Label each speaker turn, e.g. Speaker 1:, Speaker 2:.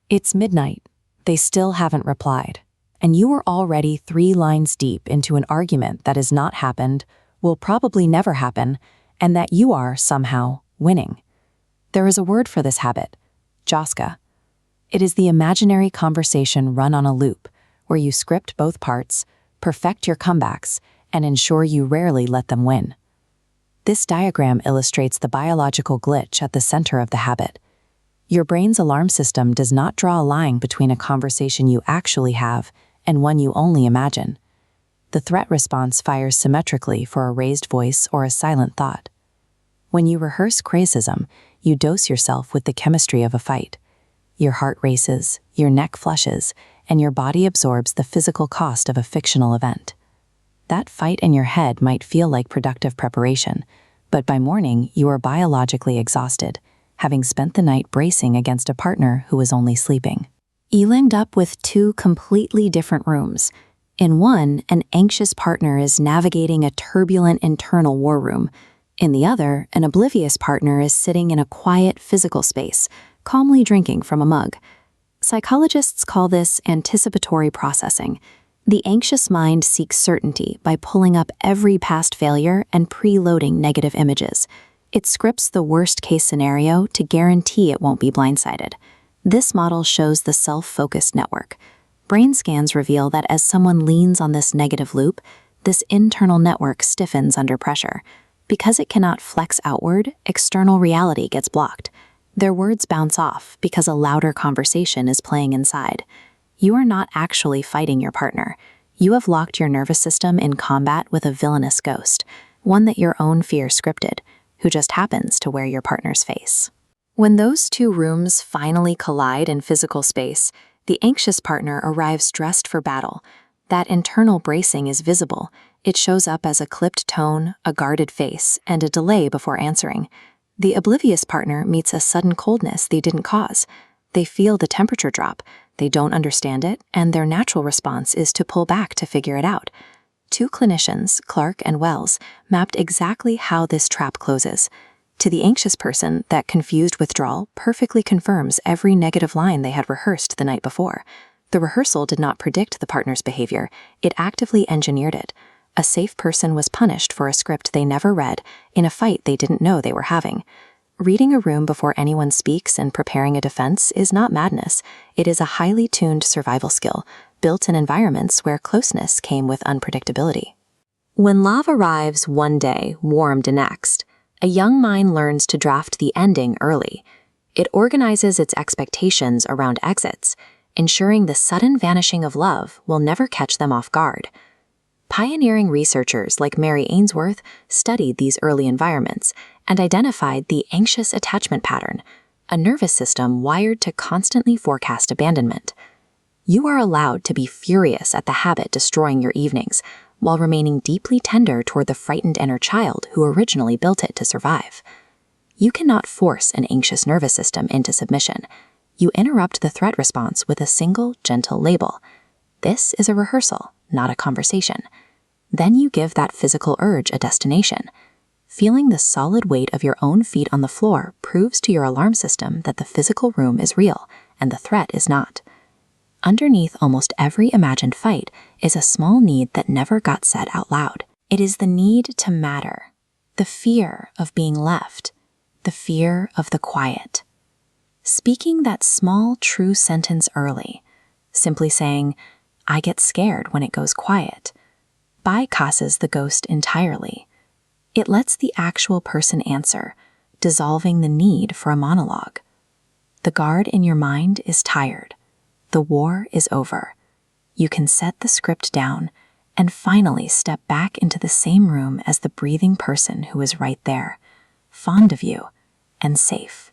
Speaker 1: It's midnight. They still haven't replied. And you are already 3 lines deep into an argument that has not happened, will probably never happen, and that you are, somehow, winning. There is a word for this habit: Joska. It is the imaginary conversation run on a loop, where you script both parts, perfect your comebacks, and ensure you rarely let them win. This diagram illustrates the biological glitch at the center of the habit. Your brain's alarm system does not draw a line between a conversation you actually have and one you only imagine. The threat response fires symmetrically for a raised voice or a silent thought. When you rehearse criticism, you dose yourself with the chemistry of a fight. Your heart races, your neck flushes, and your body absorbs the physical cost of a fictional event. That fight in your head might feel like productive preparation, but by morning you are biologically exhausted, having spent the night bracing against a partner who was only sleeping. You end up with 2 completely different rooms. In one, an anxious partner is navigating a turbulent internal war room. In the other, an oblivious partner is sitting in a quiet physical space, calmly drinking from a mug. Psychologists call this anticipatory processing. The anxious mind seeks certainty by pulling up every past failure and preloading negative images. It scripts the worst-case scenario to guarantee it won't be blindsided. This model shows the self-focused network. Brain scans reveal that as someone leans on this negative loop, this internal network stiffens under pressure. Because it cannot flex outward, external reality gets blocked. Their words bounce off because a louder conversation is playing inside. You are not actually fighting your partner. You have locked your nervous system in combat with a villainous ghost, one that your own fear scripted, who just happens to wear your partner's face. When those 2 rooms finally collide in physical space, the anxious partner arrives dressed for battle. That internal bracing is visible. It shows up as a clipped tone, a guarded face, and a delay before answering. The oblivious partner meets a sudden coldness they didn't cause. They feel the temperature drop, they don't understand it, and their natural response is to pull back to figure it out. 2 clinicians, Clark and Wells, mapped exactly how this trap closes. To the anxious person, that confused withdrawal perfectly confirms every negative line they had rehearsed the night before. The rehearsal did not predict the partner's behavior, it actively engineered it. A safe person was punished for a script they never read in a fight they didn't know they were having. Reading a room before anyone speaks and preparing a defense is not madness. It is a highly tuned survival skill, built in environments where closeness came with unpredictability. When love arrives one day, warm the next, a young mind learns to draft the ending early. It organizes its expectations around exits, ensuring the sudden vanishing of love will never catch them off guard. Pioneering researchers like Mary Ainsworth studied these early environments and identified the anxious attachment pattern, a nervous system wired to constantly forecast abandonment. You are allowed to be furious at the habit destroying your evenings, while remaining deeply tender toward the frightened inner child who originally built it to survive. You cannot force an anxious nervous system into submission. You interrupt the threat response with a single, gentle label. This is a rehearsal, not a conversation. Then you give that physical urge a destination. Feeling the solid weight of your own feet on the floor proves to your alarm system that the physical room is real and the threat is not. Underneath almost every imagined fight is a small need that never got said out loud. It is the need to matter, the fear of being left, the fear of the quiet. Speaking that small, true sentence early, simply saying, "I get scared when it goes quiet," bypasses the ghost entirely. It lets the actual person answer, dissolving the need for a monologue. The guard in your mind is tired. The war is over. You can set the script down and finally step back into the same room as the breathing person who is right there, fond of you and safe.